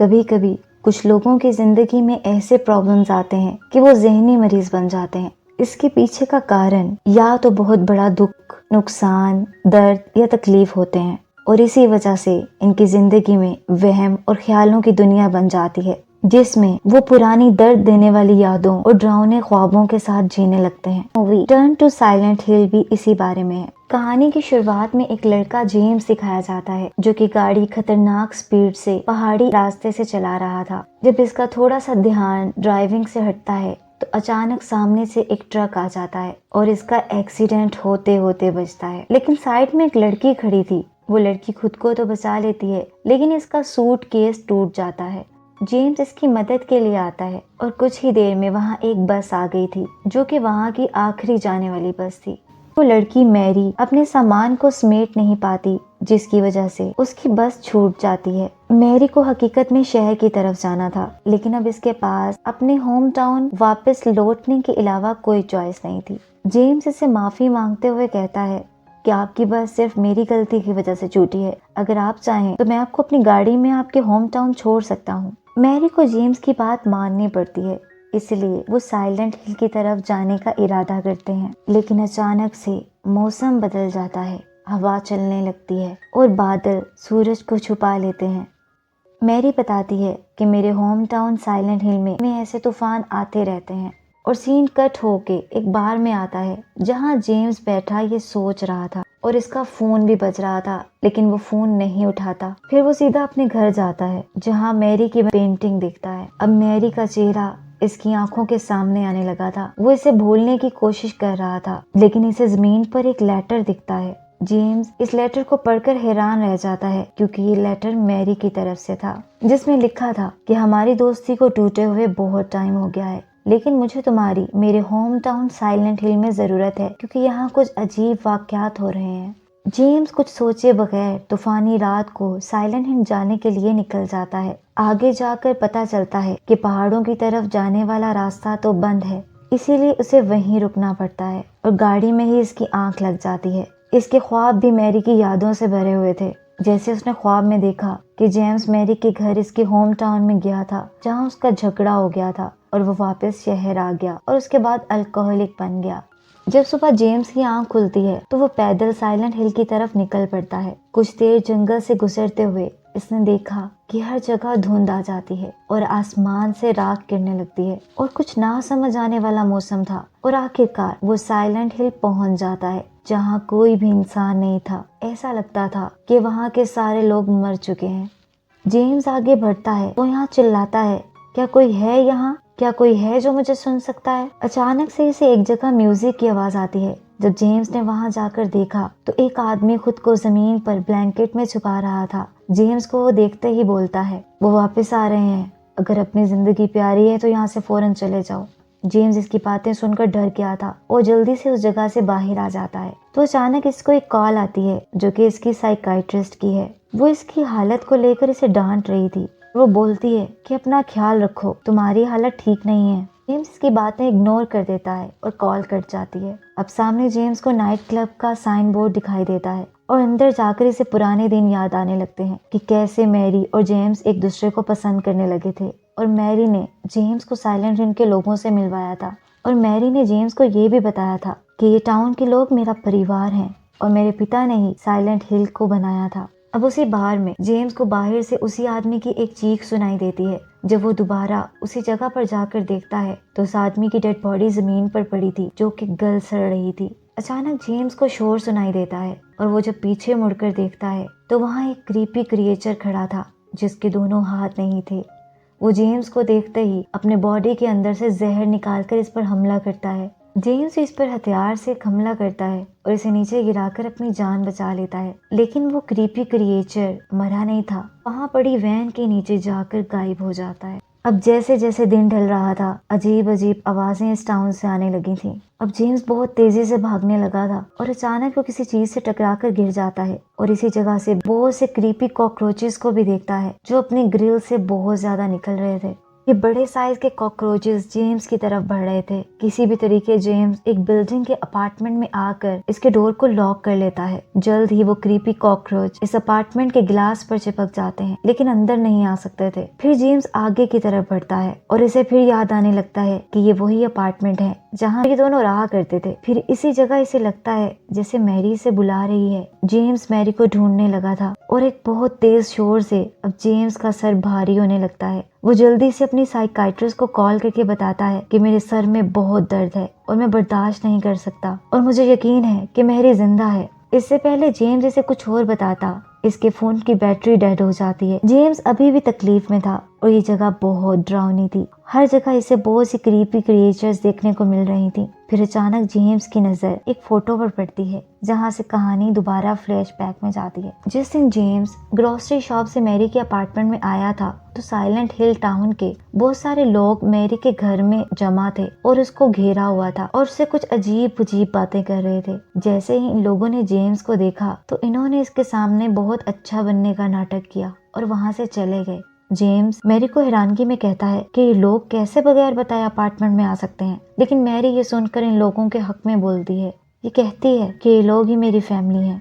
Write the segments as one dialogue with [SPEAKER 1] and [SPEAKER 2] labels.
[SPEAKER 1] कभी कभी कुछ लोगों की जिंदगी में ऐसे प्रॉब्लम्स आते हैं कि वो ज़हनी मरीज बन जाते हैं। इसके पीछे का कारण या तो बहुत बड़ा दुख, नुकसान, दर्द या तकलीफ होते हैं और इसी वजह से इनकी जिंदगी में वहम और ख्यालों की दुनिया बन जाती है, जिसमें वो पुरानी दर्द देने वाली यादों और डरावने ख्वाबों के साथ जीने लगते हैं। मूवी टर्न टू साइलेंट हिल भी इसी बारे में है। कहानी की शुरुआत में एक लड़का जेम्स दिखाया जाता है जो कि गाड़ी खतरनाक स्पीड से पहाड़ी रास्ते से चला रहा था। जब इसका थोड़ा सा ध्यान ड्राइविंग से हटता है तो अचानक सामने से एक ट्रक आ जाता है और इसका एक्सीडेंट होते होते बचता है। लेकिन साइड में एक लड़की खड़ी थी। वो लड़की खुद को तो बचा लेती है, लेकिन इसका सूटकेस टूट जाता है। जेम्स इसकी मदद के लिए आता है और कुछ ही देर में वहाँ एक बस आ गई थी जो कि वहाँ की आखिरी जाने वाली बस थी। वो लड़की मैरी अपने सामान को समेट नहीं पाती, जिसकी वजह से उसकी बस छूट जाती है। मैरी को हकीकत में शहर की तरफ जाना था, लेकिन अब इसके पास अपने होम टाउन वापस लौटने के अलावा कोई चॉइस नहीं थी। जेम्स इससे माफी मांगते हुए कहता है कि आपकी बस सिर्फ मेरी गलती की वजह से छूटी है। अगर आप चाहें तो मैं आपको अपनी गाड़ी में आपके होम टाउन छोड़ सकता हूँ। मैरी को जेम्स की बात माननी पड़ती है, इसलिए वो साइलेंट हिल की तरफ जाने का इरादा करते हैं। लेकिन अचानक से मौसम बदल जाता है, हवा चलने लगती है और बादल सूरज को छुपा लेते हैं। मैरी बताती है कि मेरे होम टाउन साइलेंट हिल में ऐसे तूफान आते रहते हैं और सीन कट होके एक बार में आता है जहाँ जेम्स बैठा ये सोच रहा था और इसका फोन भी बज रहा था, लेकिन वो फोन नहीं उठाता। फिर वो सीधा अपने घर जाता है जहाँ मैरी की पेंटिंग दिखता है। अब मैरी का चेहरा इसकी आंखों के सामने आने लगा था। वो इसे भूलने की कोशिश कर रहा था, लेकिन इसे जमीन पर एक लेटर दिखता है। जेम्स इस लेटर को पढ़कर हैरान रह जाता है क्योंकि ये लेटर मैरी की तरफ से था, जिसमें लिखा था कि हमारी दोस्ती को टूटे हुए बहुत टाइम हो गया है, लेकिन मुझे तुम्हारी मेरे होम टाउन साइलेंट हिल में जरूरत है क्योंकि यहाँ कुछ अजीब वाकयात हो रहे हैं। जेम्स कुछ सोचे बगैर तूफानी रात को साइलेंट हिल जाने के लिए निकल जाता है। आगे जाकर पता चलता है कि पहाड़ों की तरफ जाने वाला रास्ता तो बंद है, इसीलिए उसे वहीं रुकना पड़ता है और गाड़ी में ही इसकी आंख लग जाती है। इसके ख्वाब भी मैरी की यादों से भरे हुए थे। जैसे उसने ख्वाब में देखा कि जेम्स मैरी के घर इसके होम टाउन में गया था जहाँ उसका झगड़ा हो गया था और वो वापस शहर आ गया और उसके बाद अल्कोहलिक बन गया। जब सुबह जेम्स की आंख खुलती है तो वो पैदल साइलेंट हिल की तरफ निकल पड़ता है। कुछ देर जंगल से गुजरते हुए इसने देखा कि हर जगह धुंध आ जाती है और आसमान से राख गिरने लगती है और कुछ ना समझ आने वाला मौसम था और आखिरकार वो साइलेंट हिल पहुंच जाता है जहाँ कोई भी इंसान नहीं था। ऐसा लगता था कि वहाँ के सारे लोग मर चुके हैं। जेम्स आगे बढ़ता है तो यहाँ चिल्लाता है, क्या कोई है यहाँ? क्या कोई है जो मुझे सुन सकता है? अचानक से इसे एक जगह म्यूजिक की आवाज आती है। जब जेम्स ने वहां जाकर देखा तो एक आदमी खुद को जमीन पर ब्लैंकेट में छुपा रहा था। जेम्स को वो देखते ही बोलता है, वो वापस आ रहे हैं, अगर अपनी जिंदगी प्यारी है तो यहाँ से फौरन चले जाओ। जेम्स इसकी बातें सुनकर डर गया था और जल्दी से उस जगह से बाहर आ जाता है। तो अचानक इसको एक कॉल आती है जो कि इसकी साइकाइट्रिस्ट की है। वो इसकी हालत को लेकर इसे डांट रही थी। वो बोलती है कि अपना ख्याल रखो, तुम्हारी हालत ठीक नहीं है। जेम्स इसकी बातें इग्नोर कर देता है और कॉल कट जाती है। अब सामने जेम्स को नाइट क्लब का साइन बोर्ड दिखाई देता है और अंदर जाकर इसे पुराने दिन याद आने लगते हैं कि कैसे मैरी और जेम्स एक दूसरे को पसंद करने लगे थे और मैरी ने जेम्स को साइलेंट हिल के लोगों से मिलवाया था और मैरी ने जेम्स को ये भी बताया था कि ये टाउन के लोग मेरा परिवार हैं और मेरे पिता ने ही साइलेंट हिल को बनाया था। अब उसी बार में जेम्स को बाहर से उसी आदमी की एक चीख सुनाई देती है। जब वो दोबारा उसी जगह पर जाकर देखता है तो उस आदमी की डेड बॉडी जमीन पर पड़ी थी जो कि गल सड़ रही थी। अचानक जेम्स को शोर सुनाई देता है और वो जब पीछे मुड़कर देखता है तो वहाँ एक क्रीपी क्रिएचर खड़ा था जिसके दोनों हाथ नहीं थे। वो जेम्स को देखते ही अपने बॉडी के अंदर से जहर निकालकर इस पर हमला करता है। जेम्स इस पर हथियार से हमला करता है और इसे नीचे गिराकर अपनी जान बचा लेता है, लेकिन वो क्रीपी क्रिएचर मरा नहीं था, वहाँ पड़ी वैन के नीचे जाकर गायब हो जाता है। अब जैसे जैसे दिन ढल रहा था अजीब अजीब आवाजें इस टाउन से आने लगी थी। अब जेम्स बहुत तेजी से भागने लगा था और अचानक वो किसी चीज से टकराकर गिर जाता है और इसी जगह से बहुत से क्रीपी कॉकरोचेस को भी देखता है जो अपने ग्रिल से बहुत ज्यादा निकल रहे थे। ये बड़े साइज के कॉकरोचेस जेम्स की तरफ बढ़ रहे थे। किसी भी तरीके जेम्स एक बिल्डिंग के अपार्टमेंट में आकर इसके डोर को लॉक कर लेता है। जल्द ही वो क्रीपी कॉकरोच इस अपार्टमेंट के ग्लास पर चिपक जाते हैं, लेकिन अंदर नहीं आ सकते थे। फिर जेम्स आगे की तरफ बढ़ता है और इसे फिर याद आने लगता है कि ये वही अपार्टमेंट है जहाँ ये दोनों रहा करते थे। फिर इसी जगह इसे लगता है जैसे मैरी इसे बुला रही है। जेम्स मैरी को ढूंढने लगा था और एक बहुत तेज शोर से अब जेम्स का सर भारी होने लगता है। वो जल्दी से अपनी साइकाइट्रिस्ट को कॉल करके बताता है कि मेरे सर में बहुत दर्द है और मैं बर्दाश्त नहीं कर सकता और मुझे यकीन है कि मैरी जिंदा है। इससे पहले जेम्स इसे कुछ और बताता, इसके फोन की बैटरी डेड हो जाती है। जेम्स अभी भी तकलीफ में था और ये जगह बहुत डरावनी थी। हर जगह इसे बहुत सी क्रीपी क्रिएचर्स देखने को मिल रही थी। फिर अचानक जेम्स की नजर एक फोटो पर पड़ती है जहाँ से कहानी दोबारा फ्लैशबैक में जाती है। जिस दिन जेम्स ग्रोसरी शॉप से मैरी के अपार्टमेंट में आया था तो साइलेंट हिल टाउन के बहुत सारे लोग मैरी के घर में जमा थे और उसको घेरा हुआ था और उससे कुछ अजीब अजीब बातें कर रहे थे। जैसे ही इन लोगों ने जेम्स को देखा तो इन्होंने इसके सामने बहुत अच्छा बनने का नाटक किया और वहाँ से चले गए। जेम्स मैरी को हैरानगी में कहता है कि ये लोग कैसे बगैर बताए अपार्टमेंट में आ सकते हैं, लेकिन मैरी ये सुनकर इन लोगों के हक में बोलती है। ये कहती है कि ये लोग ही मेरी फैमिली हैं।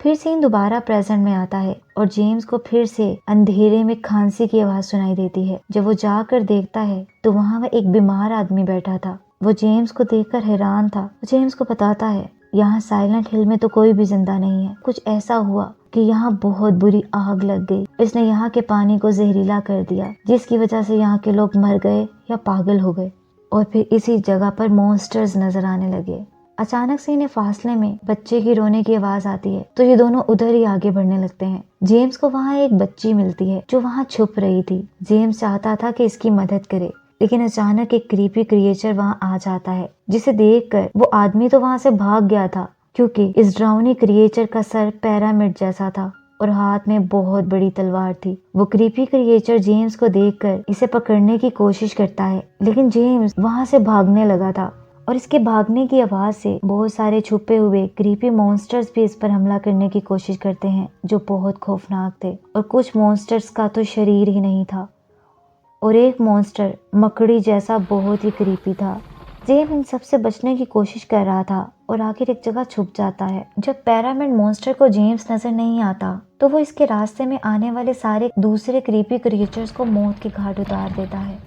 [SPEAKER 1] फिर सीन दोबारा प्रेजेंट में आता है और जेम्स को फिर से अंधेरे में खांसी की आवाज सुनाई देती है। जब वो जाकर देखता है तो वहाँ वह एक बीमार आदमी बैठा था। वो जेम्स को देखकर हैरान था। जेम्स को बताता है यहाँ साइलेंट हिल में तो कोई भी जिंदा नहीं है। कुछ ऐसा हुआ कि यहाँ बहुत बुरी आग लग गई। इसने यहाँ के पानी को जहरीला कर दिया, जिसकी वजह से यहाँ के लोग मर गए या पागल हो गए। और फिर इसी जगह पर मॉन्स्टर्स नजर आने लगे। अचानक से इन्हें फासले में बच्चे की रोने की आवाज आती है तो ये दोनों उधर ही आगे बढ़ने लगते हैं। जेम्स को वहाँ एक बच्ची मिलती है जो वहाँ छुप रही थी। जेम्स चाहता था कि इसकी मदद करे, लेकिन अचानक एक क्रीपी क्रिएचर वहाँ आ जाता है, जिसे देखकर वो आदमी तो वहाँ से भाग गया था क्योंकि इस ड्राउनी क्रिएचर का सर पिरामिड जैसा था और हाथ में बहुत बड़ी तलवार थी। वो क्रीपी क्रिएचर जेम्स को देखकर इसे पकड़ने की कोशिश करता है, लेकिन जेम्स वहाँ से भागने लगा था और इसके भागने की आवाज से बहुत सारे छुपे हुए क्रीपी मॉन्स्टर्स भी इस पर हमला करने की कोशिश करते हैं, जो बहुत खौफनाक थे। और कुछ मॉन्स्टर्स का तो शरीर ही नहीं था और एक मॉन्स्टर मकड़ी जैसा बहुत ही क्रीपी था। जेम्स इन सबसे बचने की कोशिश कर रहा था और आखिर एक जगह छुप जाता है। जब पिरामिड मॉन्स्टर को जेम्स नजर नहीं आता तो वो इसके रास्ते में आने वाले सारे दूसरे क्रीपी क्रिएचर्स को मौत के घाट उतार देता है।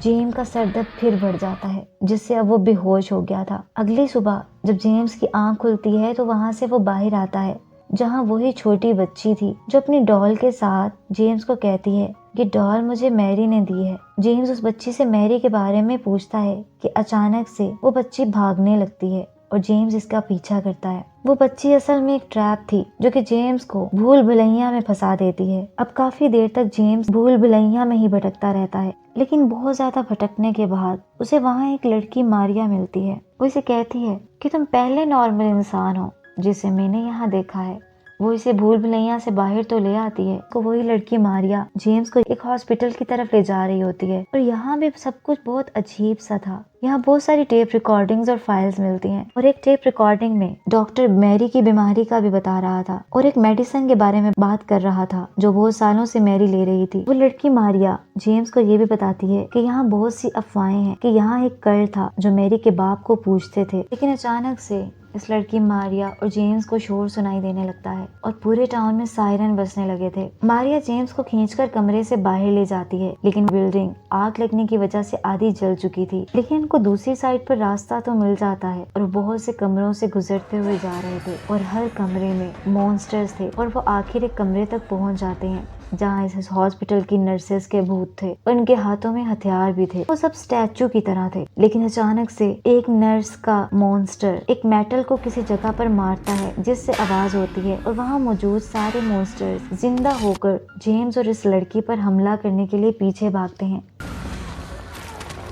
[SPEAKER 1] जेम्स का सर दर्द फिर बढ़ जाता है, जिससे अब वो बेहोश हो गया था। अगली सुबह जब जेम्स की आंख खुलती है तो वहाँ से वो बाहर आता है, जहाँ वही छोटी बच्ची थी जो अपनी डॉल के साथ जेम्स को कहती है कि डॉल मुझे मैरी ने दी है। जेम्स उस बच्ची से मैरी के बारे में पूछता है कि अचानक से वो बच्ची भागने लगती है और जेम्स इसका पीछा करता है। वो बच्ची असल में एक ट्रैप थी जो कि जेम्स को भूल भुलैया में फंसा देती है। अब काफी देर तक जेम्स भूल भुलैया में ही भटकता रहता है, लेकिन बहुत ज्यादा भटकने के बाद उसे वहाँ एक लड़की मारिया मिलती है। वो इसे कहती है कि तुम पहले नॉर्मल इंसान हो जिसे मैंने यहाँ देखा है। वो इसे भूल भुलैया से बाहर तो ले आती है तो वही लड़की मारिया जेम्स को एक हॉस्पिटल की तरफ ले जा रही होती है और यहाँ भी सब कुछ बहुत अजीब सा था। यहाँ बहुत सारी टेप रिकॉर्डिंग्स और फाइल्स मिलती हैं और एक टेप रिकॉर्डिंग में डॉक्टर मैरी की बीमारी का भी बता रहा था और एक मेडिसिन के बारे में बात कर रहा था जो बहुत सालों से मैरी ले रही थी। वो लड़की मारिया जेम्स को ये भी बताती है कि यहाँ बहुत सी अफवाहें हैं कि यहाँ एक कल्ट था जो मैरी के बाप को पूछते थे। लेकिन अचानक से इस लड़की मारिया और जेम्स को शोर सुनाई देने लगता है और पूरे टाउन में सायरन बजने लगे थे। मारिया जेम्स को खींचकर कमरे से बाहर ले जाती है, लेकिन बिल्डिंग आग लगने की वजह से आधी जल चुकी थी। लेकिन उनको दूसरी साइड पर रास्ता तो मिल जाता है और बहुत से कमरों से गुजरते हुए जा रहे थे और हर कमरे में मॉन्स्टर्स थे और वो आखिर एक कमरे तक पहुंच जाते हैं जहाँ इस हॉस्पिटल की नर्सेस के भूत थे और उनके हाथों में हथियार भी थे। वो सब स्टैचू की तरह थे, लेकिन अचानक से एक नर्स का मॉन्स्टर एक मेटल को किसी जगह पर मारता है जिससे आवाज होती है और वहाँ मौजूद सारे मॉन्स्टर्स जिंदा होकर जेम्स और इस लड़की पर हमला करने के लिए पीछे भागते हैं।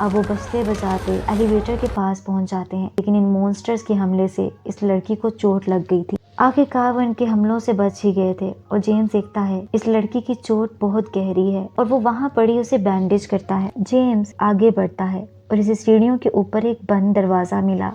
[SPEAKER 1] अब वो बचते बचाते एलिवेटर के पास पहुंच जाते हैं, लेकिन इन मॉन्स्टर्स के हमले से इस लड़की को चोट लग गई थी। आखिरकार वो इनके हमलों से बच ही गए थे और जेम्स देखता है इस लड़की की चोट बहुत गहरी है और वो वहाँ पड़ी उसे बैंडेज करता है। जेम्स आगे बढ़ता है और इसे सीढ़ियों के ऊपर एक बंद दरवाजा मिला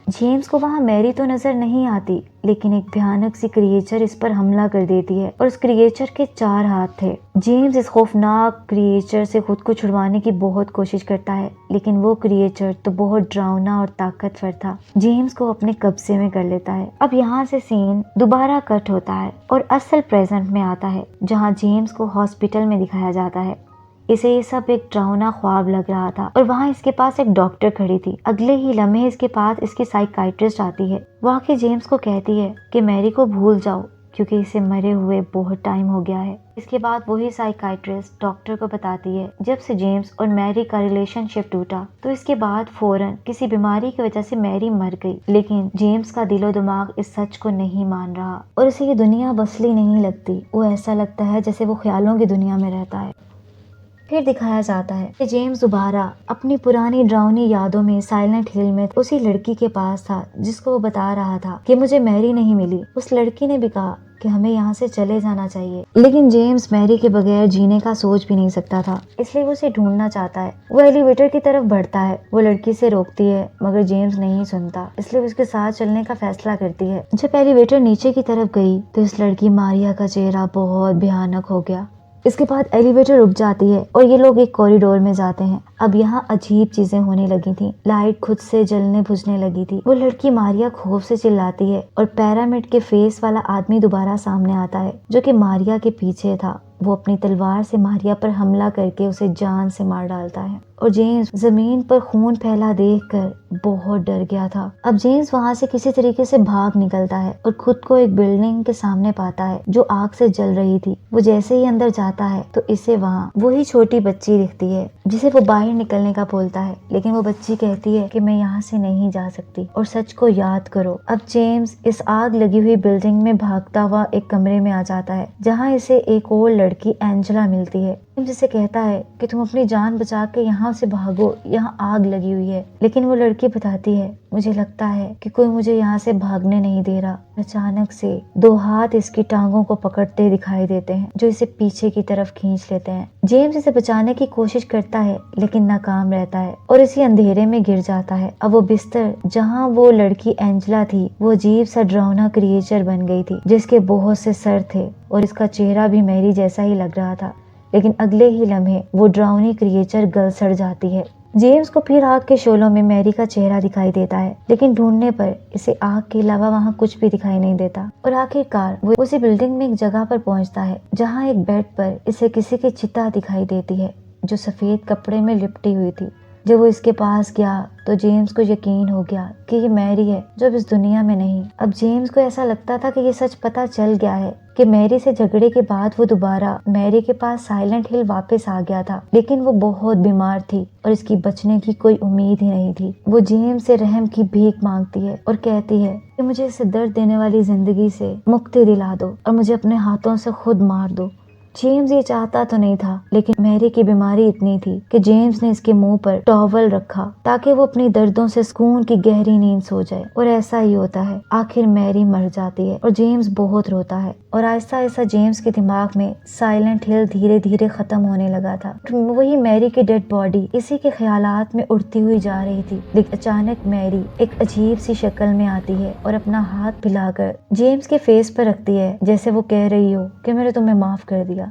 [SPEAKER 1] जेम्स को वहाँ मैरी तो नजर नहीं आती, लेकिन एक भयानक सी क्रिएचर इस पर हमला कर देती है और उस क्रिएचर के 4 हाथ थे। जेम्स इस खौफनाक क्रिएचर से खुद को छुड़वाने की बहुत कोशिश करता है, लेकिन वो क्रिएचर तो बहुत डरावना और ताकतवर था। जेम्स को अपने कब्जे में कर लेता है। अब यहाँ से सीन दोबारा कट होता है और असल प्रेजेंट में आता है, जहाँ जेम्स को हॉस्पिटल में दिखाया जाता है। इसे ये सब एक डरावना ख्वाब लग रहा था और वहाँ इसके पास एक डॉक्टर खड़ी थी। अगले ही लम्हे इसके पास इसकी साइकाइट्रिस्ट आती है। वो आके जेम्स को कहती है कि मैरी को भूल जाओ, क्योंकि इसे मरे हुए बहुत टाइम हो गया है। इसके बाद वही साइकाइट्रिस्ट डॉक्टर को बताती है जब से जेम्स और मैरी का रिलेशनशिप टूटा तो इसके बाद फौरन किसी बीमारी की वजह से मैरी मर गई। लेकिन जेम्स का दिलो दिमाग इस सच को नहीं मान रहा और उसे ये दुनिया बसली नहीं लगती। वो ऐसा लगता है जैसे वो ख्यालों की दुनिया में रहता है। फिर दिखाया जाता है कि जेम्स दोबारा अपनी पुरानी डरावनी यादों में साइलेंट हिल में उसी लड़की के पास था जिसको वो बता रहा था कि मुझे मैरी नहीं मिली। उस लड़की ने भी कहा कि हमें यहाँ से चले जाना चाहिए, लेकिन जेम्स मैरी के बगैर जीने का सोच भी नहीं सकता था, इसलिए वो उसे ढूंढना चाहता है। वो एलिवेटर की तरफ बढ़ता है। वो लड़की से रोकती है मगर जेम्स नहीं सुनता, इसलिए वो उसके साथ चलने का फैसला करती है। जब एलिवेटर नीचे की तरफ गई तो इस लड़की मारिया का चेहरा बहुत भयानक हो गया। इसके बाद एलिवेटर रुक जाती है और ये लोग एक कॉरिडोर में जाते हैं। अब यहाँ अजीब चीजें होने लगी थी। लाइट खुद से जलने बुझने लगी थी। वो लड़की मारिया खौफ से चिल्लाती है और पैरामिड के फेस वाला आदमी दोबारा सामने आता है जो कि मारिया के पीछे था। वो अपनी तलवार से मारिया पर हमला करके उसे जान से मार डालता है और जेम्स जमीन पर खून फैला देखकर बहुत डर गया था। अब जेम्स वहाँ से किसी तरीके से भाग निकलता है और खुद को एक बिल्डिंग के सामने पाता है जो आग से जल रही थी। वो जैसे ही अंदर जाता है तो इसे वहाँ वही छोटी बच्ची दिखती है जिसे वो बाहर निकलने का बोलता है, लेकिन वो बच्ची कहती है कि मैं यहाँ से नहीं जा सकती और सच को याद करो। अब जेम्स इस आग लगी हुई बिल्डिंग में भागता हुआ एक कमरे में आ जाता है जहाँ इसे एक और लड़की एंजेला मिलती है। जिसे कहता है कि तुम अपनी जान बचा के यहाँ से भागो, यहाँ आग लगी हुई है। लेकिन वो लड़की बताती है मुझे लगता है कि कोई मुझे यहाँ से भागने नहीं दे रहा। अचानक से 2 हाथ इसकी टांगों को पकड़ते दिखाई देते हैं जो इसे पीछे की तरफ खींच लेते हैं। जेम्स इसे बचाने की कोशिश करता है लेकिन नाकाम रहता है और इसी अंधेरे में गिर जाता है। अब वो बिस्तर जहाँ वो लड़की एंजेला थी वो अजीब सा डरावना क्रिएचर बन गई थी जिसके बहुत से सर थे और इसका चेहरा भी मैरी जैसा ही लग रहा था। लेकिन अगले ही लम्हे वो डरावनी क्रिएचर गल सड़ जाती है। जेम्स को फिर आग के शोलों में मैरी का चेहरा दिखाई देता है, लेकिन ढूंढने पर इसे आग के अलावा वहाँ कुछ भी दिखाई नहीं देता और आखिरकार वो उसी बिल्डिंग में एक जगह पर पहुँचता है जहाँ एक बेड पर इसे किसी की चिता दिखाई देती है जो सफेद कपड़े में लिपटी हुई थी। जब वो इसके पास गया तो जेम्स को यकीन हो गया कि ये मैरी है जो अब इस दुनिया में नहीं। अब जेम्स को ऐसा लगता था कि ये सच पता चल गया है कि मैरी से झगड़े के बाद वो दोबारा मैरी के पास साइलेंट हिल वापस आ गया था, लेकिन वो बहुत बीमार थी और इसकी बचने की कोई उम्मीद ही नहीं थी। वो जेम्स से रहम की भीख मांगती है और कहती है कि मुझे इसे दर्द देने वाली जिंदगी से मुक्ति दिला दो और मुझे अपने हाथों से खुद मार दो। जेम्स ये चाहता तो नहीं था, लेकिन मैरी की बीमारी इतनी थी कि जेम्स ने इसके मुंह पर टॉवल रखा ताकि वो अपनी दर्दों से सुकून की गहरी नींद सो जाए। और ऐसा ही होता है। आखिर मैरी मर जाती है और जेम्स बहुत रोता है और आहिस्ता आहिस्ता जेम्स के दिमाग में साइलेंट हिल धीरे धीरे खत्म होने लगा था। वही मैरी की डेड बॉडी इसी के ख्यालात में उड़ती हुई जा रही थी। लेकिन अचानक मैरी एक अजीब सी शक्ल में आती है और अपना हाथ फैलाकर जेम्स के फेस पर रखती है जैसे वो कह रही हो कि मैंने तुम्हें माफ कर दिया।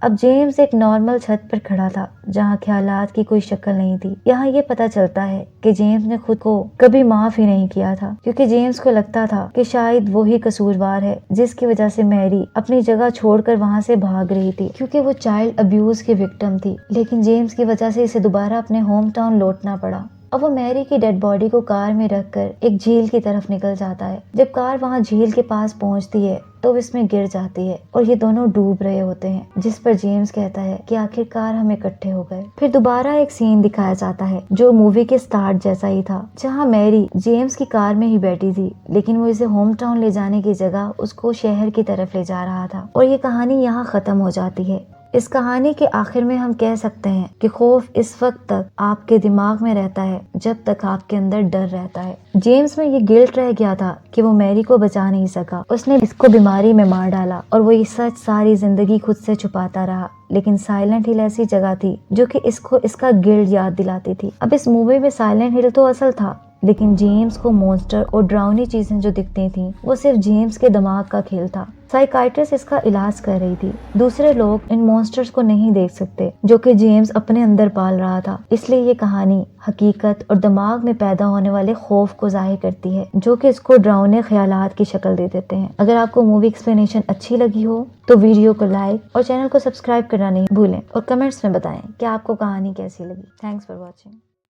[SPEAKER 1] अब जेम्स एक नॉर्मल छत पर खड़ा था जहाँ ख्यालात की कोई शक्ल नहीं थी। यहाँ ये पता चलता है कि जेम्स ने खुद को कभी माफ ही नहीं किया था, क्योंकि जेम्स को लगता था कि शायद वो ही कसूरवार है जिसकी वजह से मैरी अपनी जगह छोड़कर वहाँ से भाग रही थी, क्योंकि वो चाइल्ड अब्यूज की विक्टिम थी। लेकिन जेम्स की वजह से इसे दोबारा अपने होम टाउन लौटना पड़ा। अब वो मैरी की डेड बॉडी को कार में रखकर एक झील की तरफ निकल जाता है। जब कार वहाँ झील के पास पहुँचती है तो वो इसमें गिर जाती है और ये दोनों डूब रहे होते हैं, जिस पर जेम्स कहता है कि आखिरकार हम इकट्ठे हो गए। फिर दोबारा एक सीन दिखाया जाता है जो मूवी के स्टार्ट जैसा ही था, जहाँ मैरी जेम्स की कार में ही बैठी थी, लेकिन वो इसे होम टाउन ले जाने की जगह उसको शहर की तरफ ले जा रहा था। और ये कहानी यहाँ खत्म हो जाती है। इस कहानी के आखिर में हम कह सकते हैं कि खौफ इस वक्त तक आपके दिमाग में रहता है जब तक आपके अंदर डर रहता है। जेम्स में ये गिल्ट रह गया था कि वो मैरी को बचा नहीं सका, उसने इसको बीमारी में मार डाला और वो ये सच सारी जिंदगी खुद से छुपाता रहा। लेकिन साइलेंट हिल ऐसी जगह थी जो कि इसको इसका गिल्ट याद दिलाती थी। अब इस मूवी में साइलेंट हिल तो असल था, लेकिन जेम्स को मॉन्स्टर और डरावनी चीजें जो दिखती थी वो सिर्फ जेम्स के दिमाग का खेल था। साइकाइट्रिस्ट इसका इलाज कर रही थी। दूसरे लोग इन मॉन्स्टर्स को नहीं देख सकते जो कि जेम्स अपने अंदर पाल रहा था। इसलिए ये कहानी हकीकत और दिमाग में पैदा होने वाले खौफ को जाहिर करती है, जो कि इसको डरावने ख्यालात की शक्ल दे देते हैं। अगर आपको मूवी एक्सप्लेनेशन अच्छी लगी हो तो वीडियो को लाइक और चैनल को सब्सक्राइब करना नहीं भूलें और कमेंट्स में बताएं कि आपको कहानी कैसी लगी। Thanks for watching.